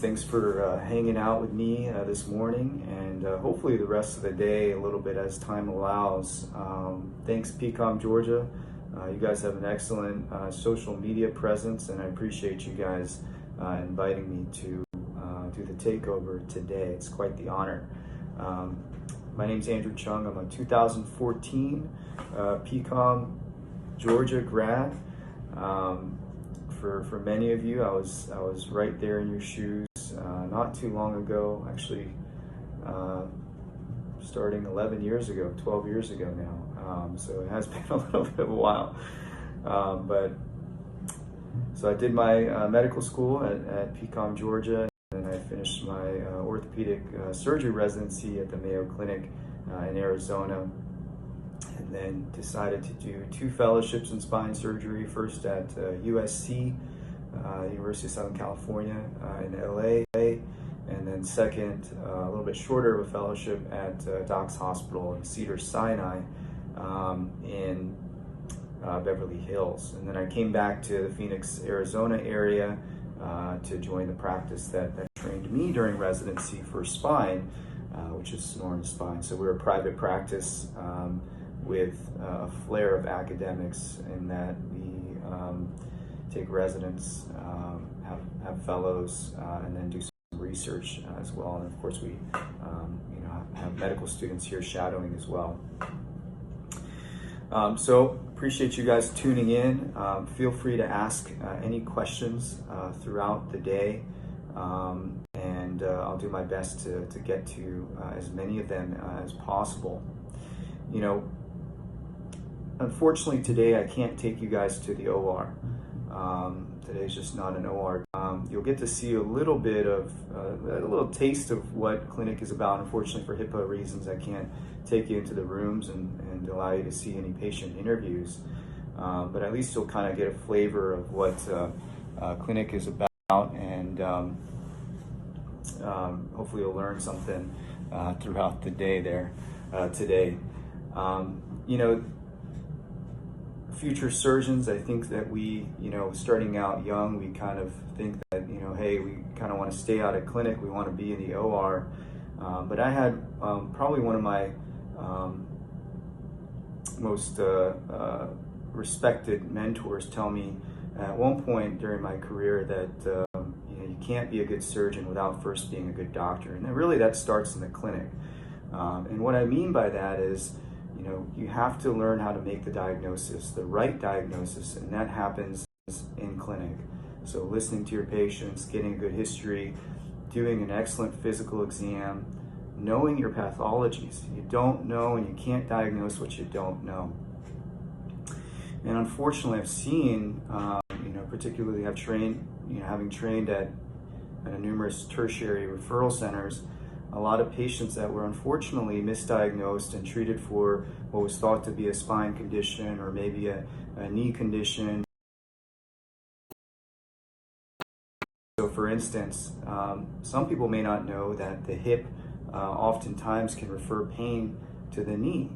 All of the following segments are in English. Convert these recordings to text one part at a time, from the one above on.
Thanks for hanging out with me this morning, and hopefully the rest of the day a little bit as time allows. Thanks PCOM Georgia. You guys have an excellent social media presence, and I appreciate you guys inviting me to do the takeover today. It's quite the honor. My name's Andrew Chung. I'm a 2014 PCOM Georgia grad. For many of you, I was right there in your shoes not too long ago, actually starting 11 years ago, 12 years ago now. So it has been a little bit of a while. So I did my medical school at PCOM Georgia, and I finished my orthopedic surgery residency at the Mayo Clinic in Arizona. And then decided to do 2 fellowships in spine surgery, first at USC, University of Southern California in LA, and then second, a little bit shorter of a fellowship at Doc's Hospital in Cedars-Sinai in Beverly Hills. And then I came back to the Phoenix, Arizona area to join the practice that trained me during residency for spine, which is Sonoran Spine. So we're a private practice with a flair of academics in that we take residents, have fellows, and then do some research as well. And of course, we have medical students here shadowing as well. So appreciate you guys tuning in. Feel free to ask any questions throughout the day, and I'll do my best to get to as many of them as possible. Unfortunately, today I can't take you guys to the OR. Today's just not an OR. You'll get to see a little bit of, a little taste of what clinic is about. Unfortunately, for HIPAA reasons, I can't take you into the rooms and allow you to see any patient interviews. But at least you'll kind of get a flavor of what clinic is about, and hopefully you'll learn something throughout the day there today. Future surgeons, I think that we, starting out young, we kind of think that, hey, we kind of want to stay out of clinic, we want to be in the OR. But I had probably one of my most respected mentors tell me at one point during my career that you can't be a good surgeon without first being a good doctor. And really that starts in the clinic. And what I mean by that is, you have to learn how to make the diagnosis, the right diagnosis, and that happens in clinic. So listening to your patients, getting a good history, doing an excellent physical exam, knowing your pathologies. You don't know and you can't diagnose what you don't know. And unfortunately, I've seen, particularly having trained at numerous tertiary referral centers, a lot of patients that were unfortunately misdiagnosed and treated for what was thought to be a spine condition or maybe a knee condition. So for instance, some people may not know that the hip oftentimes can refer pain to the knee.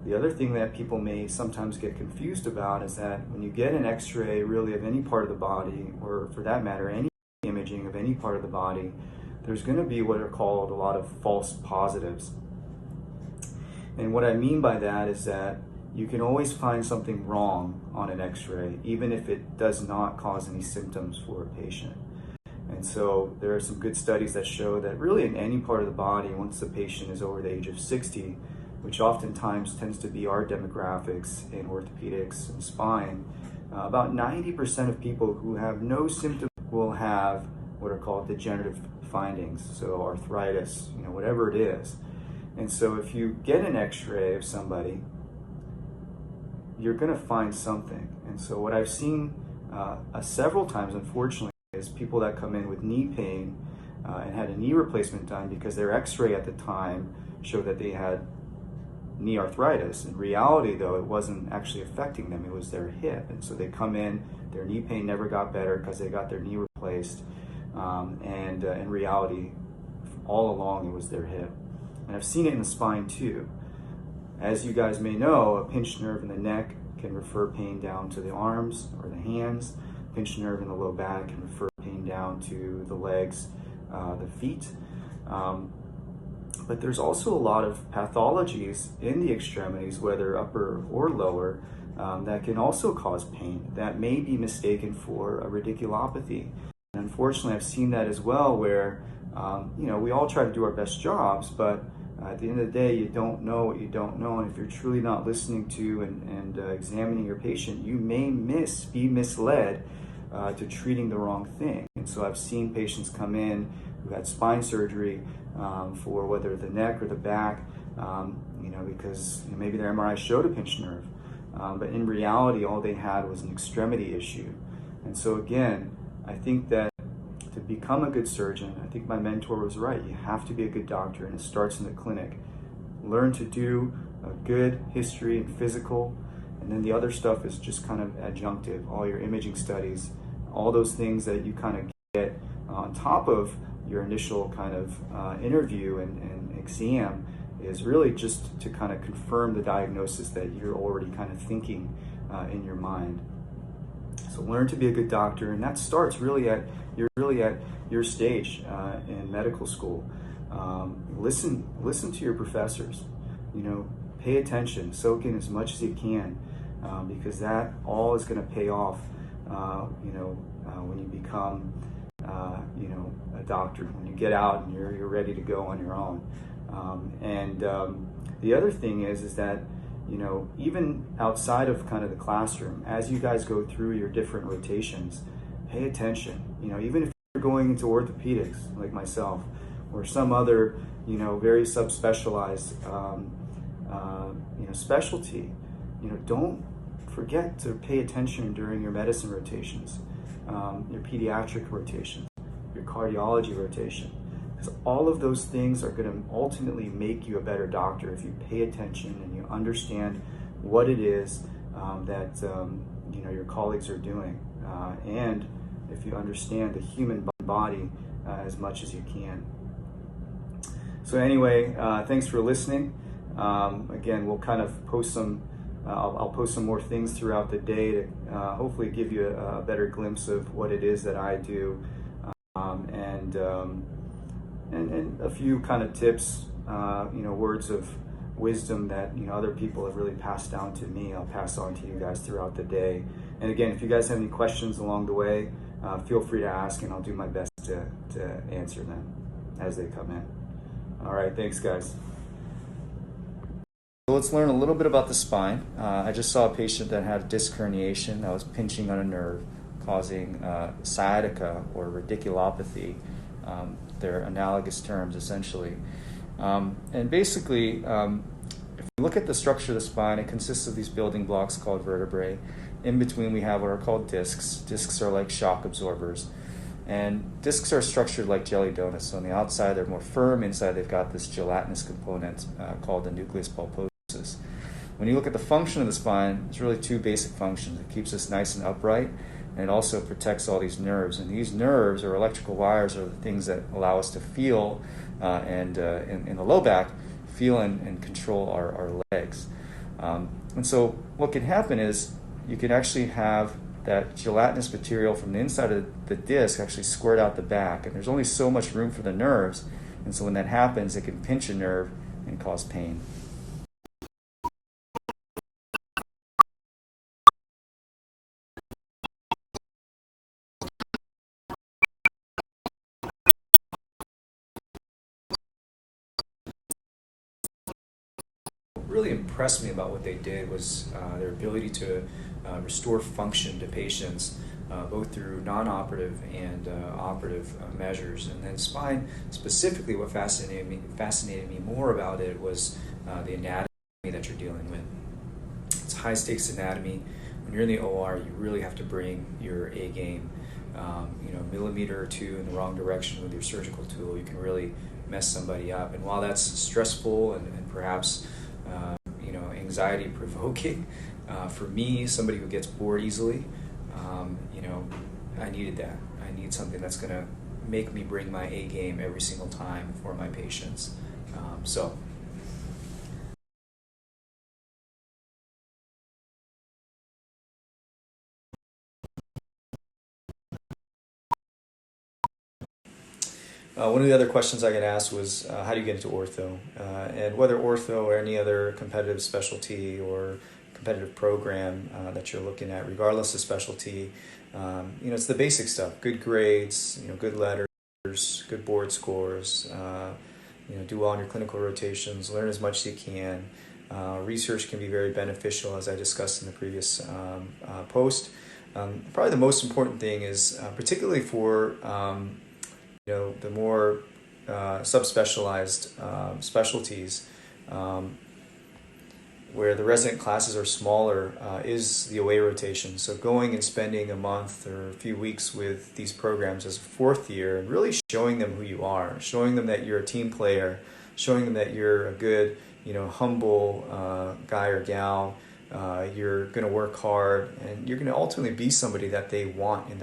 The other thing that people may sometimes get confused about is that when you get an x-ray really of any part of the body, or for that matter, any imaging of any part of the body, there's going to be what are called a lot of false positives. And what I mean by that is that you can always find something wrong on an x-ray, even if it does not cause any symptoms for a patient. And so there are some good studies that show that really in any part of the body, once the patient is over the age of 60, which oftentimes tends to be our demographics in orthopedics and spine, about 90% of people who have no symptoms will have what are called degenerative findings, so arthritis, whatever it is. And so if you get an x-ray of somebody, you're going to find something. And so what I've seen several times, unfortunately, is people that come in with knee pain and had a knee replacement done because their x-ray at the time showed that they had knee arthritis. In reality, though, it wasn't actually affecting them, it was their hip. And so they come in, their knee pain never got better because they got their knee replaced. And in reality, all along it was their hip. And I've seen it in the spine too. As you guys may know, a pinched nerve in the neck can refer pain down to the arms or the hands. Pinched nerve in the low back can refer pain down to the legs, the feet. But there's also a lot of pathologies in the extremities, whether upper or lower, that can also cause pain that may be mistaken for a radiculopathy. And unfortunately, I've seen that as well, where we all try to do our best jobs, but at the end of the day, you don't know what you don't know. And if you're truly not listening to and examining your patient, you may be misled to treating the wrong thing. And so I've seen patients come in who had spine surgery for whether the neck or the back, because maybe their MRI showed a pinched nerve. But in reality, all they had was an extremity issue. And so again, I think that to become a good surgeon, I think my mentor was right. You have to be a good doctor, and it starts in the clinic. Learn to do a good history and physical, and then the other stuff is just kind of adjunctive. All your imaging studies, all those things that you kind of get on top of your initial kind of interview and exam is really just to kind of confirm the diagnosis that you're already kind of thinking in your mind. So learn to be a good doctor, and that starts really at your stage in medical school. Listen to your professors. Pay attention, soak in as much as you can, because that all is going to pay off. When you become, a doctor, when you get out and you're ready to go on your own. The other thing is that, even outside of kind of the classroom, as you guys go through your different rotations, pay attention. Even if you're going into orthopedics like myself, or some other, very subspecialized, specialty, don't forget to pay attention during your medicine rotations, your pediatric rotations, your cardiology rotation. Because all of those things are going to ultimately make you a better doctor if you pay attention and you understand what it is that your colleagues are doing, and if you understand the human body as much as you can. So anyway, thanks for listening. Again, we'll kind of post some. I'll post some more things throughout the day to hopefully give you a better glimpse of what it is that I do, and a few kind of tips, words of wisdom that other people have really passed down to me. I'll pass on to you guys throughout the day. And again, if you guys have any questions along the way, feel free to ask, and I'll do my best to answer them as they come in. All right, thanks, guys. So let's learn a little bit about the spine. I just saw a patient that had disc herniation that was pinching on a nerve, causing sciatica or radiculopathy. They're analogous terms, essentially. And basically, if you look at the structure of the spine, it consists of these building blocks called vertebrae. In between, we have what are called discs. Discs are like shock absorbers. And discs are structured like jelly donuts. So on the outside, they're more firm. Inside, they've got this gelatinous component called the nucleus pulposus. When you look at the function of the spine, there's really two basic functions. It keeps us nice and upright, and it also protects all these nerves. And these nerves, or electrical wires, are the things that allow us to feel, in the low back, feel and control our legs. And so what can happen is you can actually have that gelatinous material from the inside of the disc actually squirt out the back. And there's only so much room for the nerves. And so when that happens, it can pinch a nerve and cause pain. What really impressed me about what they did was their ability to restore function to patients, both through non-operative and operative measures. And then spine, specifically, what fascinated me more about it was the anatomy that you're dealing with. It's high stakes anatomy. When you're in the OR, you really have to bring your A game. Millimeter or two in the wrong direction with your surgical tool, you can really mess somebody up. And while that's stressful and perhaps anxiety provoking, for me, somebody who gets bored easily, I needed that. I need something that's going to make me bring my A game every single time for my patients. So One of the other questions I got asked was how do you get into ortho? And whether ortho or any other competitive specialty or competitive program that you're looking at, regardless of specialty, it's the basic stuff: good grades, good letters, good board scores. Do well on your clinical rotations. Learn as much as you can. Research can be very beneficial, as I discussed in the previous post. Probably the most important thing is, particularly for the more subspecialized specialties, where the resident classes are smaller, is the away rotation. So going and spending a month or a few weeks with these programs as a fourth year and really showing them who you are, showing them that you're a team player, showing them that you're a good, humble guy or gal, you're going to work hard, and you're going to ultimately be somebody that they want in